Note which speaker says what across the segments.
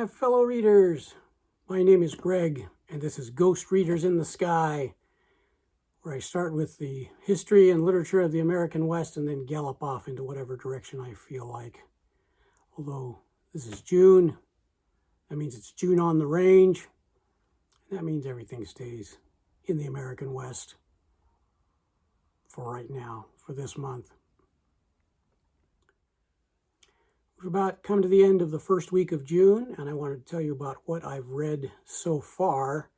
Speaker 1: my fellow readers. My name is Greg, and this is Ghost Readers in the Sky, where I start with the history and literature of the American West and then gallop off into whatever direction I feel like. Although this is June, that means it's June on the range. That means everything stays in the American West for right now, for this month. We've about come to the end of the first week of June, and I wanted to tell you about what I've read so far.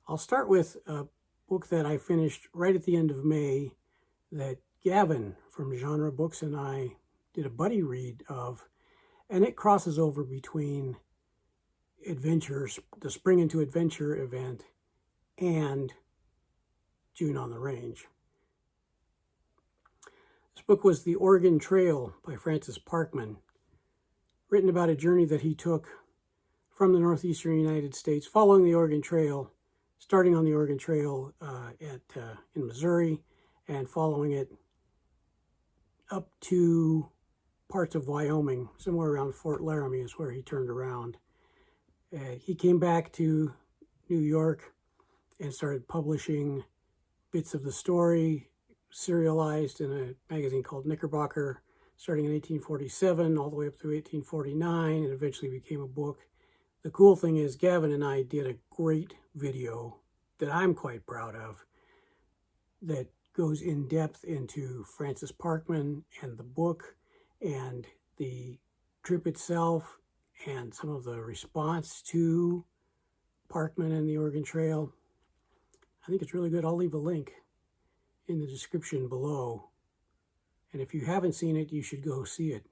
Speaker 1: I'll start with a book that I finished right at the end of May that Gavin from Genre Books and I did a buddy read of, and it crosses over between adventures, the Spring into Adventure event, and June on the Range. This book was The Oregon Trail by Francis Parkman, written about a journey that he took from the northeastern United States, following the Oregon Trail, starting on the Oregon Trail in Missouri, and following it up to parts of Wyoming, somewhere around Fort Laramie is where he turned around. He came back to New York and started publishing bits of the story, serialized in a magazine called Knickerbocker, starting in 1847 all the way up through 1849, and eventually became a book. The cool thing is Gavin and I did a great video that I'm quite proud of that goes in depth into Francis Parkman and the book and the trip itself and some of the response to Parkman and the Oregon Trail. I think it's really good. I'll leave a link in the description below. And if you haven't seen it, you should go see it.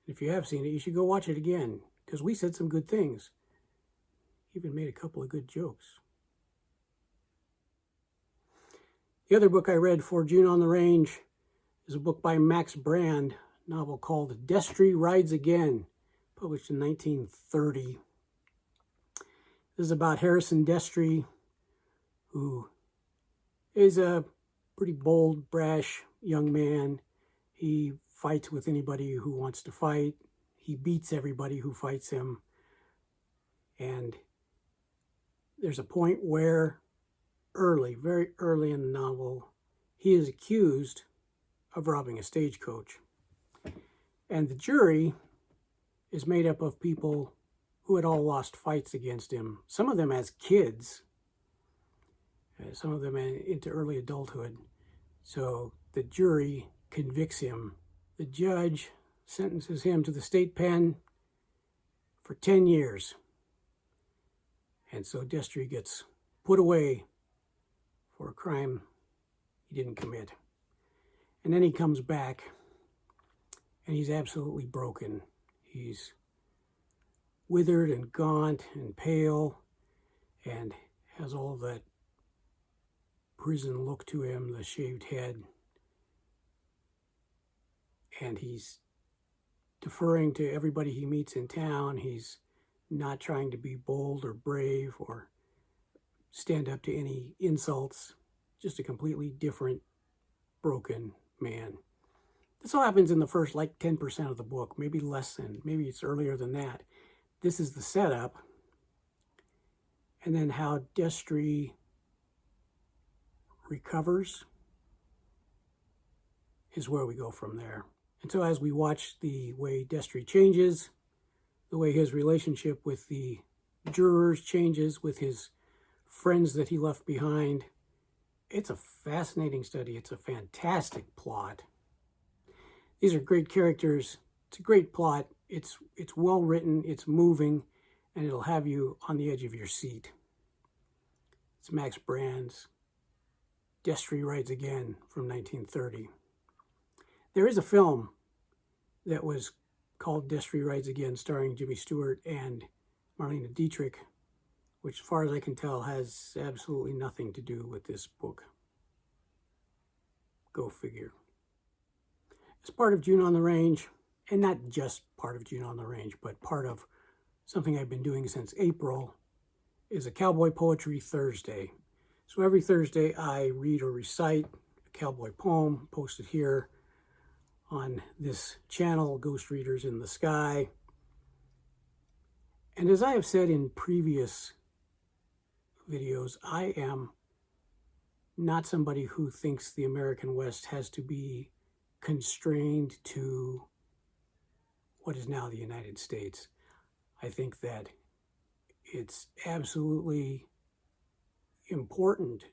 Speaker 1: If you have seen it, you should go watch it again, because we said some good things. Even made a couple of good jokes. The other book I read for June on the Range is a book by Mack Brand, a novel called Destry Rides Again, published in 1930. This is about Harrison Destry, who is a pretty bold, brash young man. He fights with anybody who wants to fight. He beats everybody who fights him. And there's a point where very early in the novel, he is accused of robbing a stagecoach. And the jury is made up of people who had all lost fights against him, some of them as kids, some of them into early adulthood. So the jury convicts him. The judge sentences him to the state pen for 10 years. And so Destry gets put away for a crime he didn't commit. And then he comes back, and he's absolutely broken. He's withered and gaunt and pale and has all of that prison look to him, the shaved head. And he's deferring to everybody he meets in town. He's not trying to be bold or brave or stand up to any insults. Just a completely different, broken man. This all happens in the first 10% of the book, maybe less than, maybe it's earlier than that. This is the setup. And then how Destry recovers is where we go from there. And so as we watch the way Destry changes, the way his relationship with the jurors changes, with his friends that he left behind, it's a fascinating study. It's a fantastic plot. These are great characters. It's a great plot. It's well written, it's moving, and it'll have you on the edge of your seat. It's Mack Brand's Destry Rides Again from 1930. There is a film that was called Destry Rides Again, starring Jimmy Stewart and Marlene Dietrich, which, as far as I can tell, has absolutely nothing to do with this book. Go figure. As part of June on the Range, and not just part of June on the Range, but part of something I've been doing since April, is a Cowboy Poetry Thursday. So every Thursday I read or recite a cowboy poem, posted here on this channel, Ghost Readers in the Sky. And as I have said in previous videos, I am not somebody who thinks the American West has to be constrained to what is now the United States. I think that it's absolutely important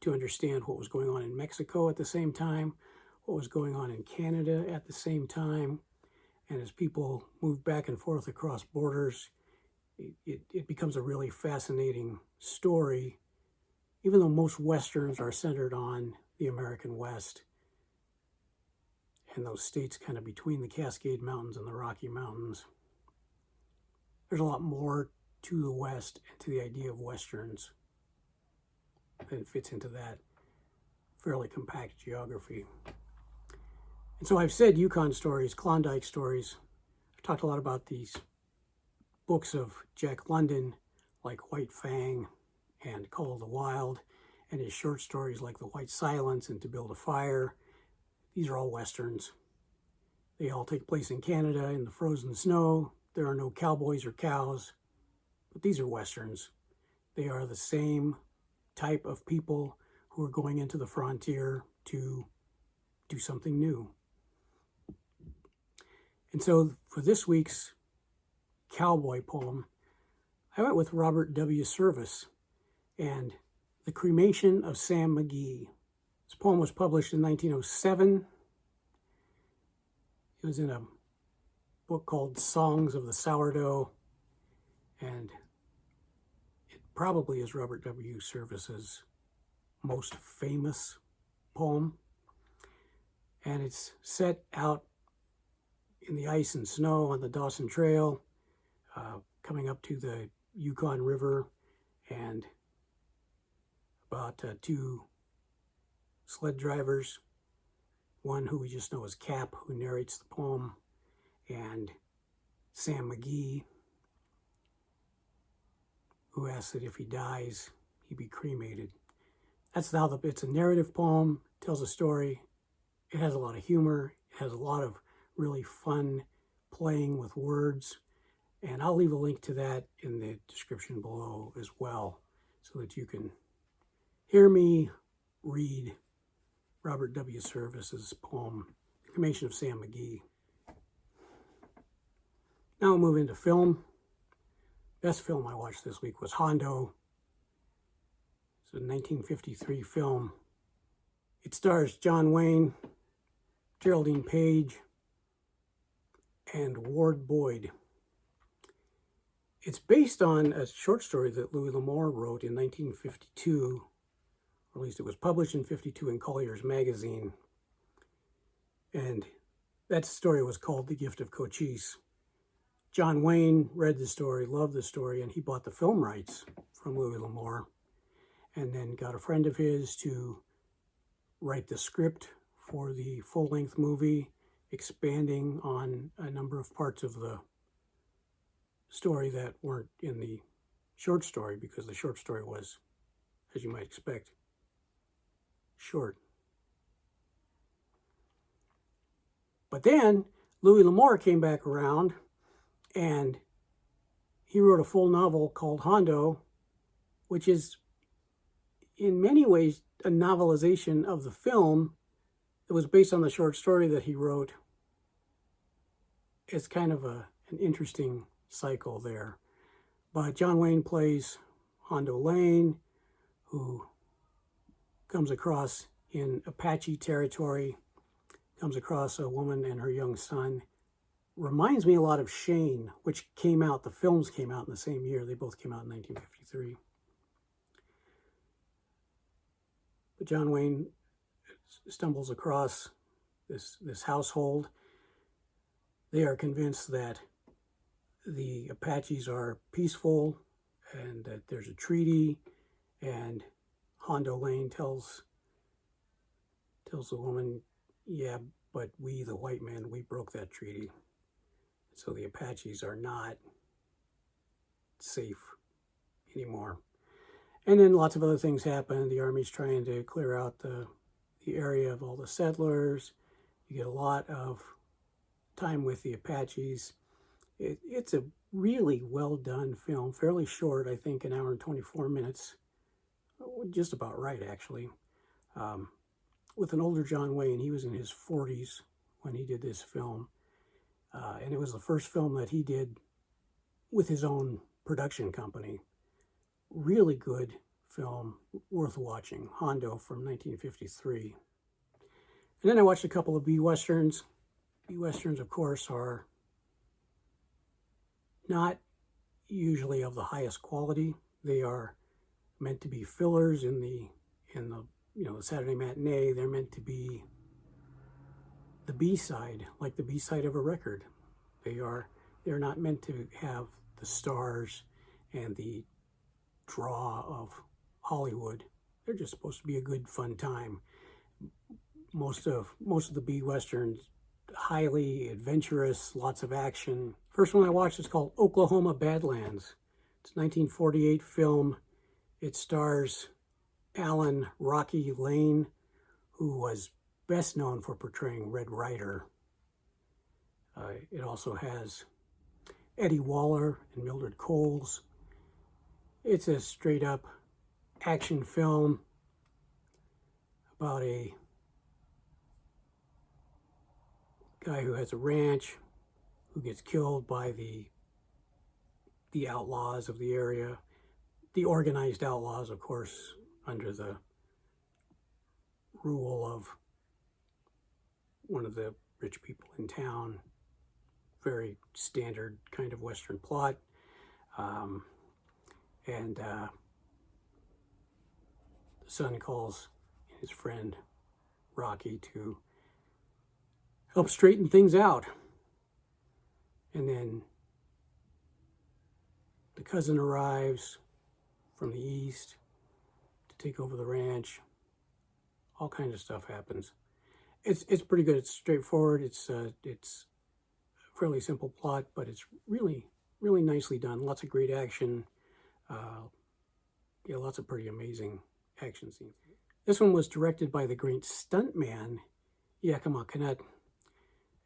Speaker 1: to understand what was going on in Mexico at the same time, what was going on in Canada at the same time, and as people move back and forth across borders, it becomes a really fascinating story, even though most Westerns are centered on the American West and those states kind of between the Cascade Mountains and the Rocky Mountains. There's a lot more to the West and to the idea of Westerns than fits into that fairly compact geography. And so I've said Yukon stories, Klondike stories. I've talked a lot about these books of Jack London, like White Fang and Call of the Wild, and his short stories like The White Silence and To Build a Fire. These are all Westerns. They all take place in Canada in the frozen snow. There are no cowboys or cows, but these are Westerns. They are the same type of people who are going into the frontier to do something new. And so for this week's cowboy poem, I went with Robert W. Service and The Cremation of Sam McGee. This poem was published in 1907. It was in a book called Songs of the Sourdough, and it probably is Robert W. Service's most famous poem. And it's set out in the ice and snow on the Dawson Trail, coming up to the Yukon River, and about two sled drivers, one who we just know as Cap, who narrates the poem, and Sam McGee, who asks that if he dies, he be cremated. That's how it's a narrative poem, tells a story. It has a lot of humor. It has a lot of really fun playing with words. And I'll leave a link to that in the description below as well, so that you can hear me read Robert W. Service's poem, The Cremation of Sam McGee. Now we'll move into film. Best film I watched this week was Hondo. It's a 1953 film. It stars John Wayne, Geraldine Page, and Ward Boyd. It's based on a short story that Louis L'Amour wrote in 1952, or at least it was published in 52 in Collier's magazine. And that story was called The Gift of Cochise. John Wayne read the story, loved the story, and he bought the film rights from Louis L'Amour, and then got a friend of his to write the script for the full-length movie, expanding on a number of parts of the story that weren't in the short story, because the short story was, as you might expect, short. But then Louis L'Amour came back around, and he wrote a full novel called Hondo, which is in many ways a novelization of the film. It was based on the short story that he wrote. It's kind of an interesting cycle there. But John Wayne plays Hondo Lane, who comes across in Apache territory, comes across a woman and her young son. Reminds me a lot of Shane, which came out, the films came out in the same year. They both came out in 1953. But John Wayne stumbles across this household. They are convinced that the Apaches are peaceful and that there's a treaty, and Hondo Lane tells the woman, yeah, but we, the white men, we broke that treaty. So the Apaches are not safe anymore. And then lots of other things happen. The Army's trying to clear out the area of all the settlers. You get a lot of time with the Apaches. It's a really well done film, fairly short, I think an hour and 24 minutes, just about right actually, with an older John Wayne. He was in his 40s when he did this film, and it was the first film that he did with his own production company. Really good film, worth watching. Hondo from 1953. And then I watched a couple of B-Westerns. B-Westerns, of course, are not usually of the highest quality. They are meant to be fillers in the the Saturday matinee. They're meant to be the B-side, like the B-side of a record. They're not meant to have the stars and the draw of Hollywood. They're just supposed to be a good, fun time. Most of the B-Westerns, highly adventurous, lots of action. First one I watched is called Oklahoma Badlands. It's a 1948 film. It stars Allan "Rocky" Lane, who was best known for portraying Red Ryder. It also has Eddie Waller and Mildred Coles. It's a straight-up action film about a guy who has a ranch who gets killed by the outlaws of the area, the organized outlaws, of course, under the rule of one of the rich people in town. Very standard kind of Western plot. The son calls his friend Rocky to help straighten things out. And then the cousin arrives from the east to take over the ranch. All kinds of stuff happens. It's pretty good. It's straightforward. It's a fairly simple plot, but it's really, really nicely done. Lots of great action. Lots of pretty amazing action scenes. This one was directed by the great stuntman, Yakima Canet.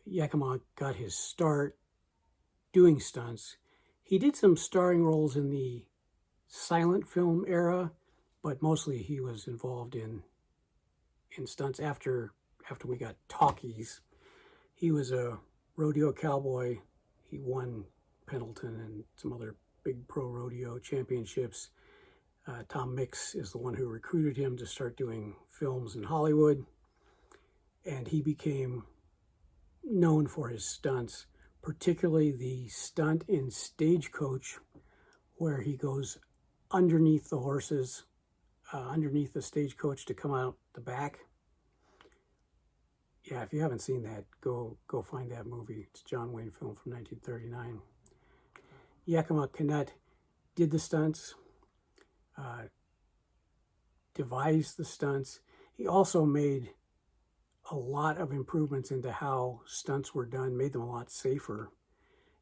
Speaker 1: Yakima got his start doing stunts. He did some starring roles in the silent film era, but mostly he was involved in stunts after we got talkies. He was a rodeo cowboy. He won Pendleton and some other big pro rodeo championships. Tom Mix is the one who recruited him to start doing films in Hollywood, and he became known for his stunts, particularly the stunt in Stagecoach, where he goes underneath the horses, underneath the stagecoach to come out the back. Yeah, if you haven't seen that, go find that movie. It's a John Wayne film from 1939. Yakima Canet did the stunts, devised the stunts. He also made a lot of improvements into how stunts were done, made them a lot safer.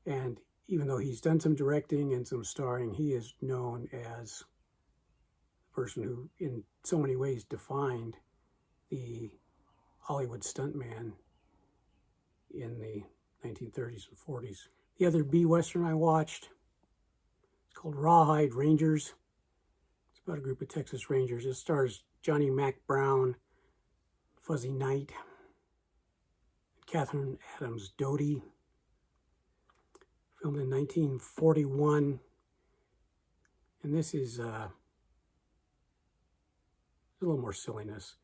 Speaker 1: And even though he's done some directing and some starring, he is known as the person who, in so many ways, defined the Hollywood stuntman in the 1930s and 40s. The other B-Western I watched, it's called Rawhide Rangers. It's about a group of Texas Rangers. It stars Johnny Mack Brown, Fuzzy Knight, Catherine Adams Doty. Filmed in 1941. And this is a little more silliness.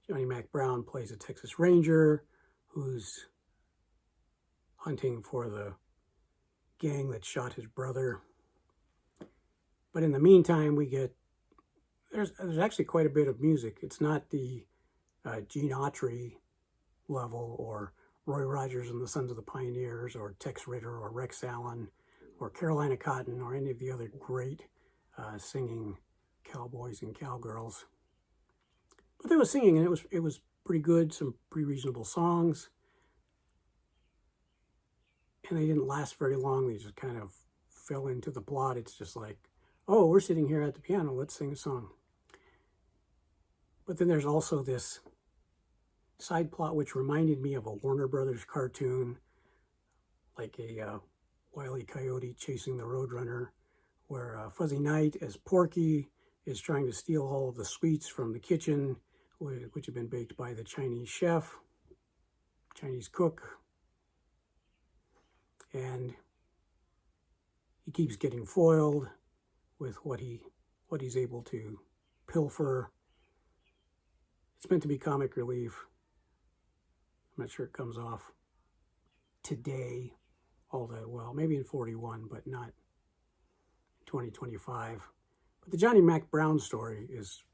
Speaker 1: Johnny Mack Brown plays a Texas Ranger who's hunting for the gang that shot his brother. But in the meantime, we get, there's actually quite a bit of music. It's not the Gene Autry level, or Roy Rogers and the Sons of the Pioneers, or Tex Ritter, or Rex Allen, or Carolina Cotton, or any of the other great singing cowboys and cowgirls. But they were singing, and it was pretty good, some pretty reasonable songs. And they didn't last very long. They just kind of fell into the plot. It's just like, oh, we're sitting here at the piano, let's sing a song. But then there's also this side plot which reminded me of a Warner Brothers cartoon, like a Wile E. Coyote chasing the Roadrunner, where Fuzzy Knight as Porky is trying to steal all of the sweets from the kitchen, which have been baked by the Chinese chef, Chinese cook, and he keeps getting foiled with what he's able to pilfer. It's meant to be comic relief. I'm not sure it comes off today all that well. Maybe in 41, but not in 2025. But the Johnny Mack Brown story is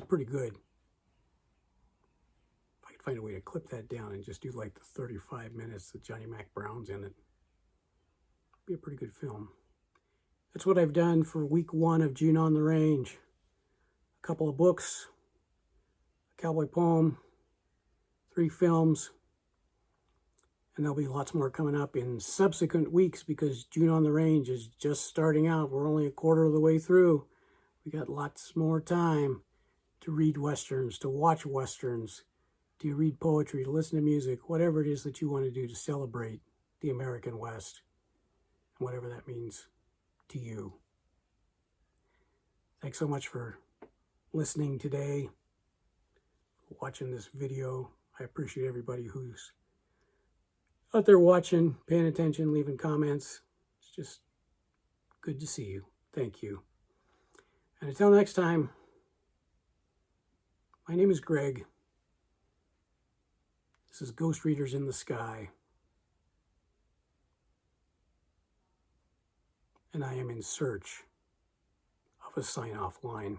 Speaker 1: pretty good. If I could find a way to clip that down and just do like the 35 minutes that Johnny Mack Brown's in it, it'd be a pretty good film. That's what I've done for week 1 of June on the Range. A couple of books, a cowboy poem, 3 films, and there'll be lots more coming up in subsequent weeks because June on the Range is just starting out. We're only a quarter of the way through. We got lots more time to read Westerns, to watch Westerns, to read poetry, to listen to music, whatever it is that you want to do to celebrate the American West, and whatever that means to you. Thanks so much for listening today, watching this video. I appreciate everybody who's out there watching, paying attention, leaving comments. It's just good to see you. Thank you. And until next time, my name is Greg. This is Ghost Readers in the Sky. And I am in search of a sign-off line.